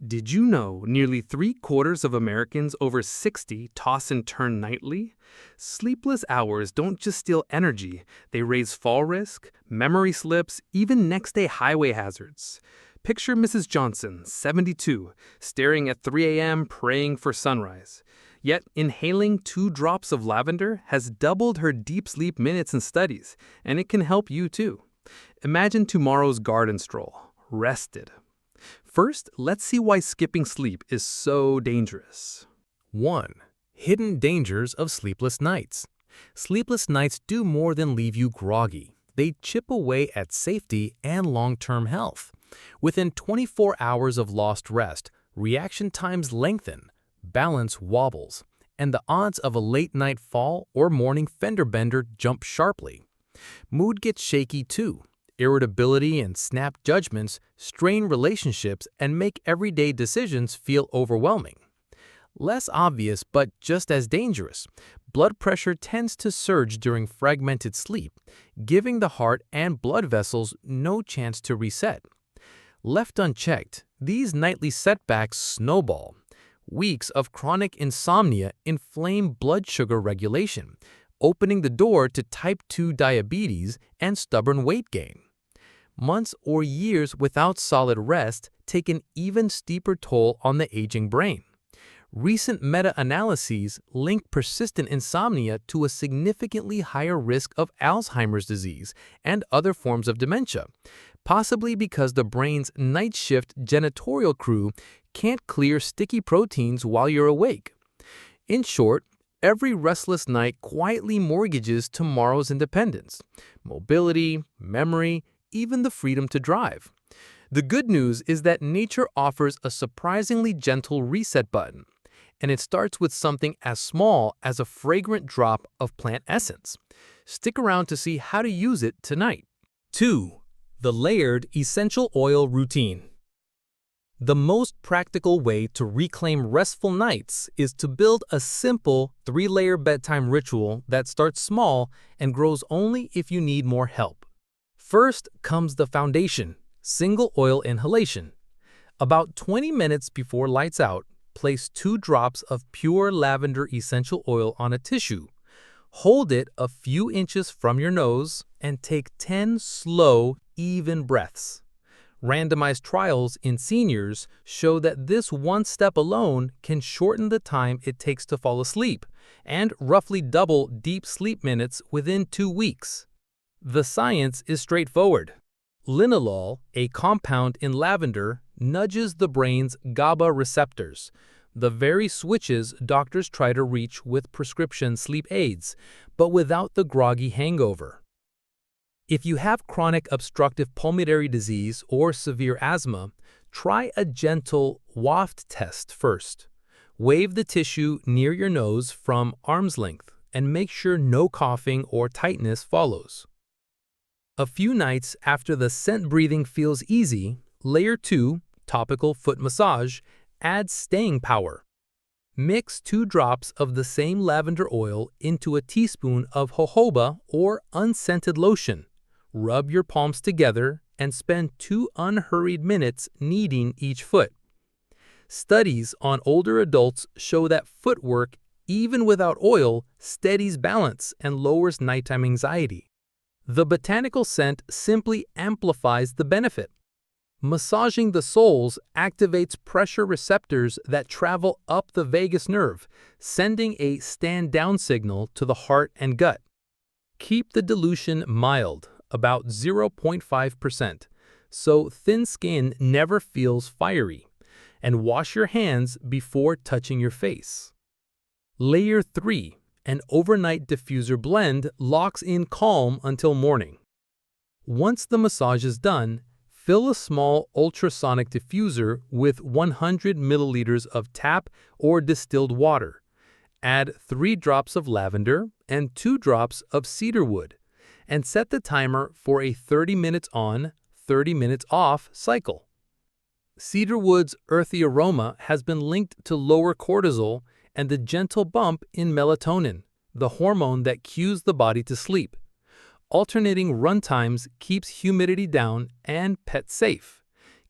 Did you know nearly three-quarters of Americans over 60 toss and turn nightly? Sleepless hours don't just steal energy, they raise fall risk, memory slips, even next-day highway hazards. Picture Mrs. Johnson, 72, staring at 3 a.m. praying for sunrise. Yet, inhaling 2 drops of lavender has doubled her deep sleep minutes in studies, and it can help you too. Imagine tomorrow's garden stroll, rested. First, let's see why skipping sleep is so dangerous. 1. Hidden dangers of sleepless nights. Sleepless nights do more than leave you groggy. They chip away at safety and long-term health. Within 24 hours of lost rest, reaction times lengthen, balance wobbles, and the odds of a late-night fall or morning fender bender jump sharply. Mood gets shaky too. Irritability and snap judgments strain relationships and make everyday decisions feel overwhelming. Less obvious but just as dangerous, blood pressure tends to surge during fragmented sleep, giving the heart and blood vessels no chance to reset. Left unchecked, these nightly setbacks snowball. Weeks of chronic insomnia inflame blood sugar regulation, opening the door to type 2 diabetes and stubborn weight gain. Months or years without solid rest take an even steeper toll on the aging brain. Recent meta-analyses link persistent insomnia to a significantly higher risk of Alzheimer's disease and other forms of dementia, possibly because the brain's night shift janitorial crew can't clear sticky proteins while you're awake. In short, every restless night quietly mortgages tomorrow's independence, mobility, memory, even the freedom to drive. The good news is that nature offers a surprisingly gentle reset button, and it starts with something as small as a fragrant drop of plant essence. Stick around to see how to use it tonight. 2. The layered essential oil routine. The most practical way to reclaim restful nights is to build a simple 3-layer bedtime ritual that starts small and grows only if you need more help. First comes the foundation, single oil inhalation. About 20 minutes before lights out, place 2 drops of pure lavender essential oil on a tissue. Hold it a few inches from your nose and take 10 slow, even breaths. Randomized trials in seniors show that this one step alone can shorten the time it takes to fall asleep and roughly double deep sleep minutes within 2 weeks. The science is straightforward. Linalool, a compound in lavender, nudges the brain's GABA receptors, the very switches doctors try to reach with prescription sleep aids, but without the groggy hangover. If you have chronic obstructive pulmonary disease or severe asthma, try a gentle waft test first. Wave the tissue near your nose from arm's length and make sure no coughing or tightness follows. A few nights after the scent breathing feels easy, layer 2, topical foot massage, adds staying power. Mix 2 drops of the same lavender oil into a teaspoon of jojoba or unscented lotion. Rub your palms together and spend 2 unhurried minutes kneading each foot. Studies on older adults show that footwork, even without oil, steadies balance and lowers nighttime anxiety. The botanical scent simply amplifies the benefit. Massaging the soles activates pressure receptors that travel up the vagus nerve, sending a stand-down signal to the heart and gut. Keep the dilution mild, about 0.5%, so thin skin never feels fiery, and wash your hands before touching your face. Layer 3. An overnight diffuser blend locks in calm until morning. Once the massage is done, fill a small ultrasonic diffuser with 100 milliliters of tap or distilled water. Add 3 drops of lavender and 2 drops of cedarwood, and set the timer for a 30 minutes on, 30 minutes off cycle. Cedarwood's earthy aroma has been linked to lower cortisol and the gentle bump in melatonin, the hormone that cues the body to sleep. Alternating runtimes keeps humidity down and pet safe.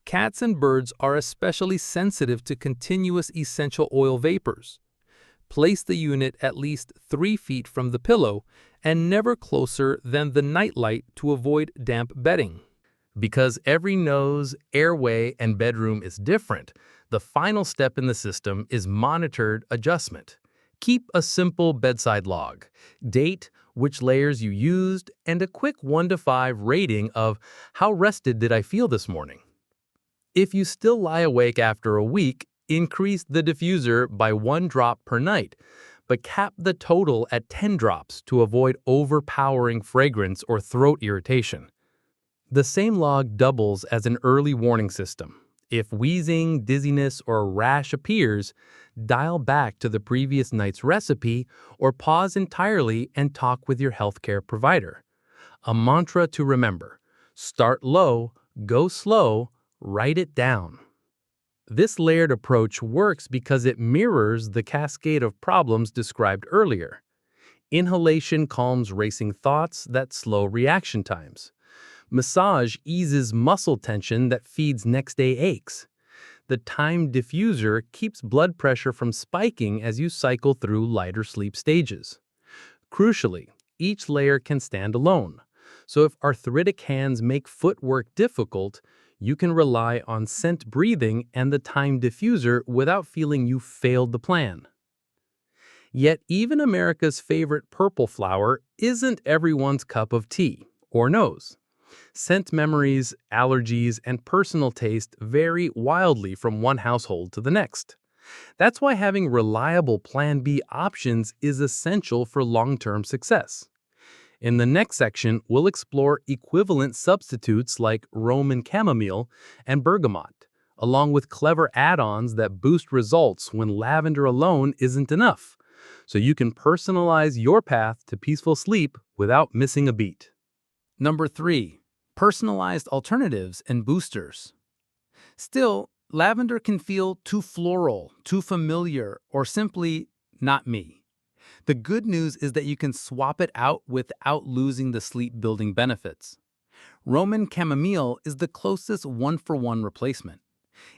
Cats and birds are especially sensitive to continuous essential oil vapors. Place the unit at least 3 feet from the pillow and never closer than the nightlight to avoid damp bedding. Because every nose, airway, and bedroom is different, the final step in the system is monitored adjustment. Keep a simple bedside log, date, which layers you used, and a quick 1 to 5 rating of how rested did I feel this morning. If you still lie awake after a week, increase the diffuser by 1 drop per night, but cap the total at 10 drops to avoid overpowering fragrance or throat irritation. The same log doubles as an early warning system. If wheezing, dizziness, or a rash appears, dial back to the previous night's recipe or pause entirely and talk with your healthcare provider. A mantra to remember: start low, go slow, write it down. This layered approach works because it mirrors the cascade of problems described earlier. Inhalation calms racing thoughts that slow reaction times. Massage eases muscle tension that feeds next-day aches. The timed diffuser keeps blood pressure from spiking as you cycle through lighter sleep stages. Crucially, each layer can stand alone. So if arthritic hands make footwork difficult, you can rely on scent breathing and the timed diffuser without feeling you failed the plan. Yet even America's favorite purple flower isn't everyone's cup of tea or nose. Scent memories, allergies, and personal taste vary wildly from one household to the next. That's why having reliable Plan B options is essential for long-term success. In the next section, we'll explore equivalent substitutes like Roman chamomile and bergamot, along with clever add-ons that boost results when lavender alone isn't enough, so you can personalize your path to peaceful sleep without missing a beat. Number 3. Personalized alternatives and boosters. Still, lavender can feel too floral, too familiar, or simply not me. The good news is that you can swap it out without losing the sleep-building benefits. Roman chamomile is the closest one-for-one replacement.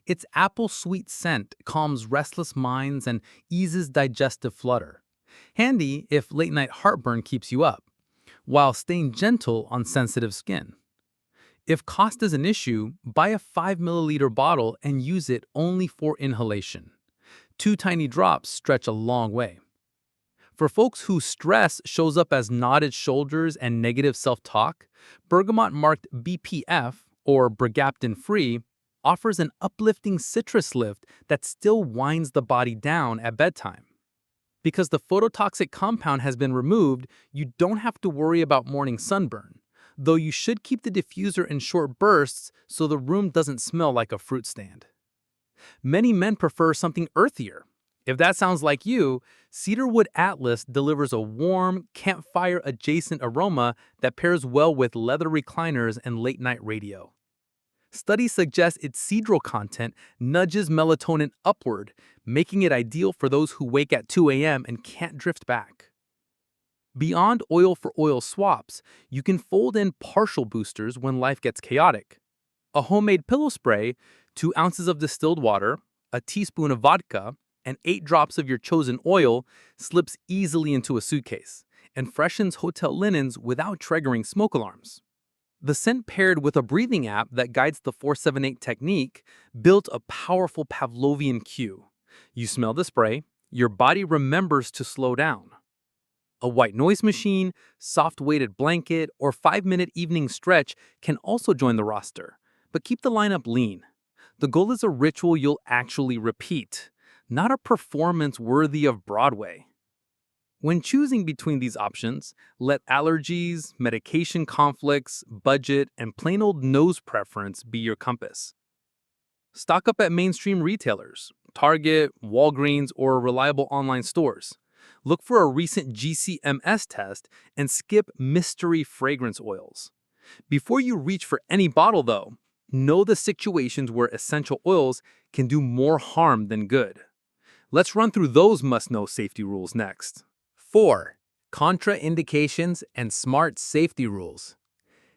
Its apple sweet scent calms restless minds and eases digestive flutter. Handy if late-night heartburn keeps you up, while staying gentle on sensitive skin. If cost is an issue, buy a 5 milliliter bottle and use it only for inhalation. 2 tiny drops stretch a long way. For folks whose stress shows up as knotted shoulders and negative self-talk, bergamot marked BPF, or bergaptan-free, offers an uplifting citrus lift that still winds the body down at bedtime. Because the phototoxic compound has been removed, you don't have to worry about morning sunburn, though you should keep the diffuser in short bursts so the room doesn't smell like a fruit stand. Many men prefer something earthier. If that sounds like you, Cedarwood Atlas delivers a warm, campfire-adjacent aroma that pairs well with leather recliners and late-night radio. Studies suggest its cedral content nudges melatonin upward, making it ideal for those who wake at 2 a.m. and can't drift back. Beyond oil-for-oil swaps, you can fold in partial boosters when life gets chaotic. A homemade pillow spray, 2 ounces of distilled water, a teaspoon of vodka, and 8 drops of your chosen oil slips easily into a suitcase and freshens hotel linens without triggering smoke alarms. The scent paired with a breathing app that guides the 478 technique built a powerful Pavlovian cue. You smell the spray, your body remembers to slow down. A white noise machine, soft weighted blanket, or 5-minute evening stretch can also join the roster, but keep the lineup lean. The goal is a ritual you'll actually repeat, not a performance worthy of Broadway. When choosing between these options, let allergies, medication conflicts, budget, and plain old nose preference be your compass. Stock up at mainstream retailers, Target, Walgreens, or reliable online stores. Look for a recent GCMS test and skip mystery fragrance oils. Before you reach for any bottle, though, know the situations where essential oils can do more harm than good. Let's run through those must-know safety rules next. 4. Contraindications and smart safety rules.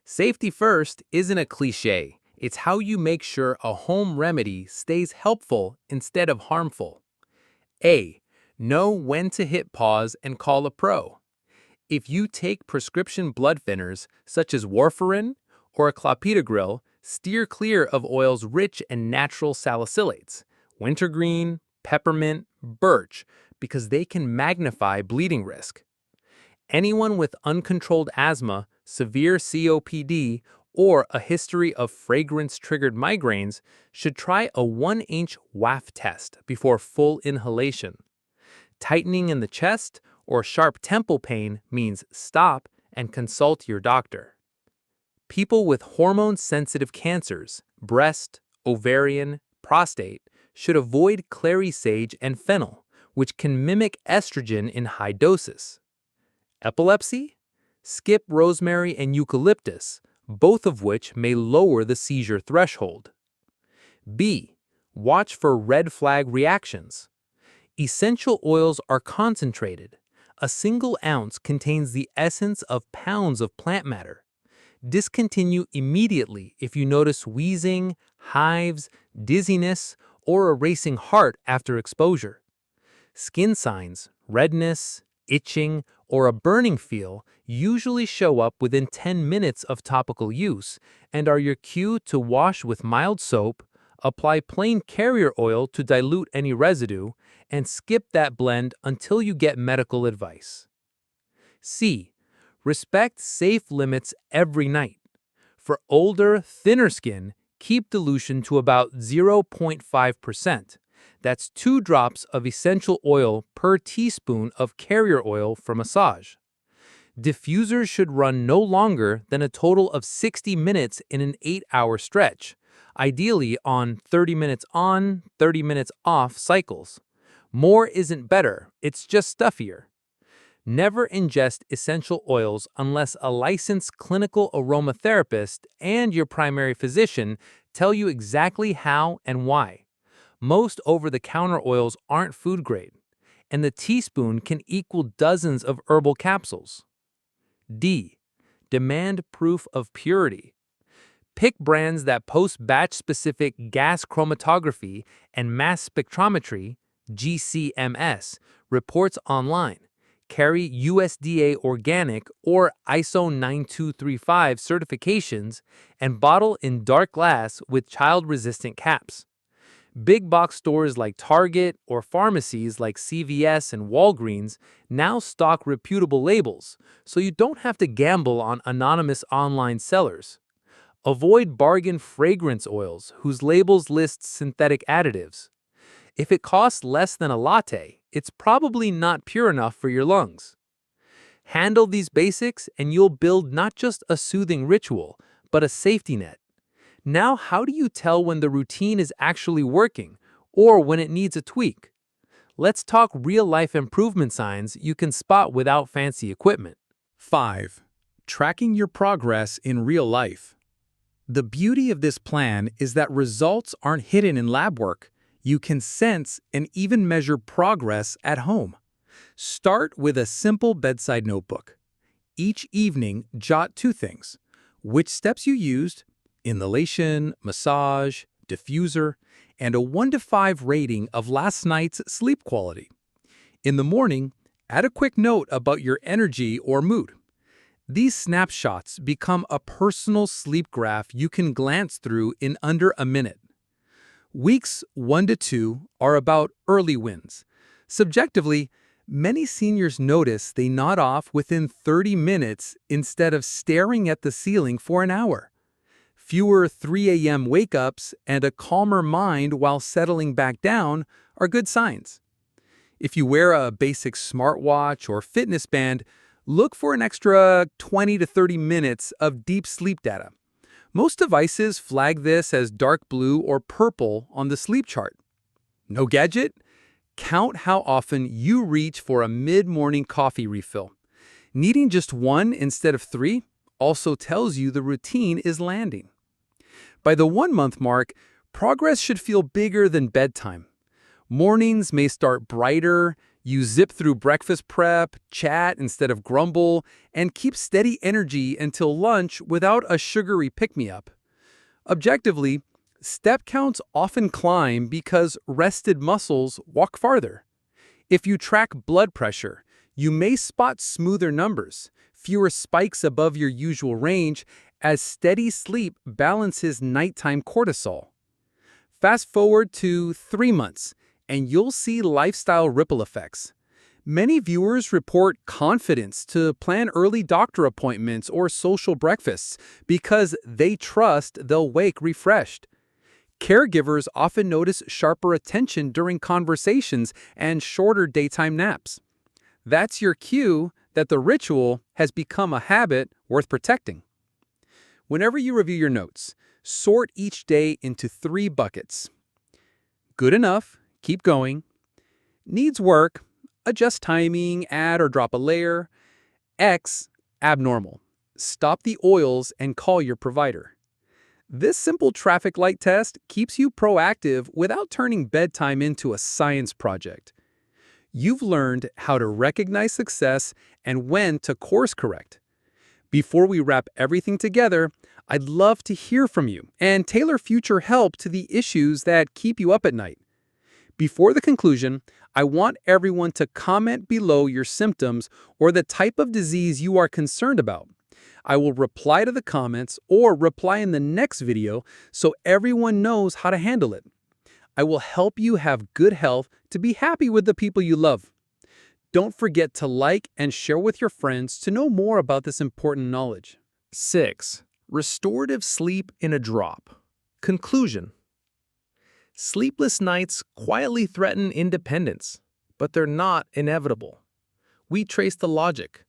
Safety first isn't a cliche. It's how you make sure a home remedy stays helpful instead of harmful. A. Know when to hit pause and call a pro. If you take prescription blood thinners such as warfarin or clopidogrel, steer clear of oils rich in natural salicylates, wintergreen, peppermint, birch, because they can magnify bleeding risk. Anyone with uncontrolled asthma, severe COPD, or a history of fragrance-triggered migraines should try a 1-inch WAF test before full inhalation. Tightening in the chest or sharp temple pain means stop and consult your doctor. People with hormone-sensitive cancers, breast, ovarian, prostate, should avoid clary sage and fennel, which can mimic estrogen in high doses. Epilepsy? Skip rosemary and eucalyptus, both of which may lower the seizure threshold. B. Watch for red flag reactions. Essential oils are concentrated. A single ounce contains the essence of pounds of plant matter. Discontinue immediately if you notice wheezing, hives, dizziness, or a racing heart after exposure. Skin signs, redness, itching, or a burning feel usually show up within 10 minutes of topical use and are your cue to wash with mild soap, apply plain carrier oil to dilute any residue, and skip that blend until you get medical advice. C. Respect safe limits every night. For older, thinner skin, keep dilution to about 0.5%. That's 2 drops of essential oil per teaspoon of carrier oil for massage. Diffusers should run no longer than a total of 60 minutes in an 8-hour stretch, ideally on 30 minutes on, 30 minutes off cycles. More isn't better, it's just stuffier. Never ingest essential oils unless a licensed clinical aromatherapist and your primary physician tell you exactly how and why. Most over-the-counter oils aren't food grade, and the teaspoon can equal dozens of herbal capsules. D. Demand proof of purity. Pick brands that post batch-specific gas chromatography and mass spectrometry (GCMS) reports online, carry USDA organic or ISO 9235 certifications, and bottle in dark glass with child-resistant caps. Big box stores like Target or pharmacies like CVS and Walgreens now stock reputable labels, so you don't have to gamble on anonymous online sellers. Avoid bargain fragrance oils whose labels list synthetic additives. If it costs less than a latte, it's probably not pure enough for your lungs. Handle these basics and you'll build not just a soothing ritual, but a safety net. Now, how do you tell when the routine is actually working or when it needs a tweak? Let's talk real-life improvement signs you can spot without fancy equipment. 5. Tracking your progress in real life. The beauty of this plan is that results aren't hidden in lab work. You can sense and even measure progress at home. Start with a simple bedside notebook. Each evening, jot 2 things: which steps you used, inhalation, massage, diffuser, and a 1 to 5 rating of last night's sleep quality. In the morning, add a quick note about your energy or mood. These snapshots become a personal sleep graph you can glance through in under a minute. Weeks 1 to 2 are about early wins. Subjectively, many seniors notice they nod off within 30 minutes instead of staring at the ceiling for an hour. Fewer 3 a.m. wake-ups and a calmer mind while settling back down are good signs. If you wear a basic smartwatch or fitness band, look for an extra 20 to 30 minutes of deep sleep data. Most devices flag this as dark blue or purple on the sleep chart. No gadget? Count how often you reach for a mid-morning coffee refill. Needing just 1 instead of 3 also tells you the routine is landing. By the 1-month mark, progress should feel bigger than bedtime. Mornings may start brighter, you zip through breakfast prep, chat instead of grumble, and keep steady energy until lunch without a sugary pick-me-up. Objectively, step counts often climb because rested muscles walk farther. If you track blood pressure, you may spot smoother numbers, fewer spikes above your usual range, as steady sleep balances nighttime cortisol. Fast forward to 3 months, and you'll see lifestyle ripple effects. Many viewers report confidence to plan early doctor appointments or social breakfasts because they trust they'll wake refreshed. Caregivers often notice sharper attention during conversations and shorter daytime naps. That's your cue that the ritual has become a habit worth protecting. Whenever you review your notes, sort each day into 3 buckets. Good enough, keep going. Needs work, adjust timing, add or drop a layer. X, abnormal. Stop the oils and call your provider. This simple traffic light test keeps you proactive without turning bedtime into a science project. You've learned how to recognize success and when to course correct. Before we wrap everything together, I'd love to hear from you and tailor future help to the issues that keep you up at night. Before the conclusion, I want everyone to comment below your symptoms or the type of disease you are concerned about. I will reply to the comments or reply in the next video so everyone knows how to handle it. I will help you have good health to be happy with the people you love. Don't forget to like and share with your friends to know more about this important knowledge. 6. Restorative sleep in a drop. Conclusion. Sleepless nights quietly threaten independence, but they're not inevitable. We trace the logic.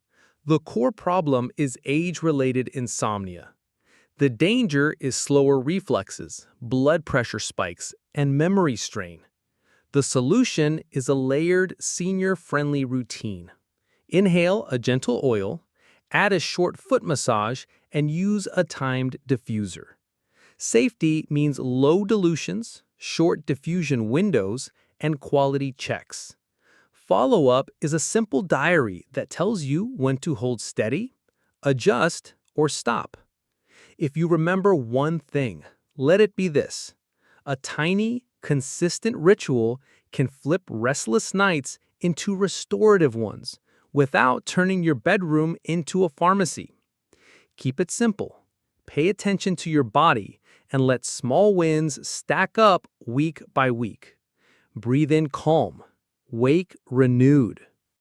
The core problem is age-related insomnia. The danger is slower reflexes, blood pressure spikes, and memory strain. The solution is a layered, senior-friendly routine. Inhale a gentle oil, add a short foot massage, and use a timed diffuser. Safety means low dilutions, short diffusion windows, and quality checks. Follow-up is a simple diary that tells you when to hold steady, adjust, or stop. If you remember one thing, let it be this: a tiny, consistent ritual can flip restless nights into restorative ones without turning your bedroom into a pharmacy. Keep it simple. Pay attention to your body and let small wins stack up week by week. Breathe in calm. Wake renewed.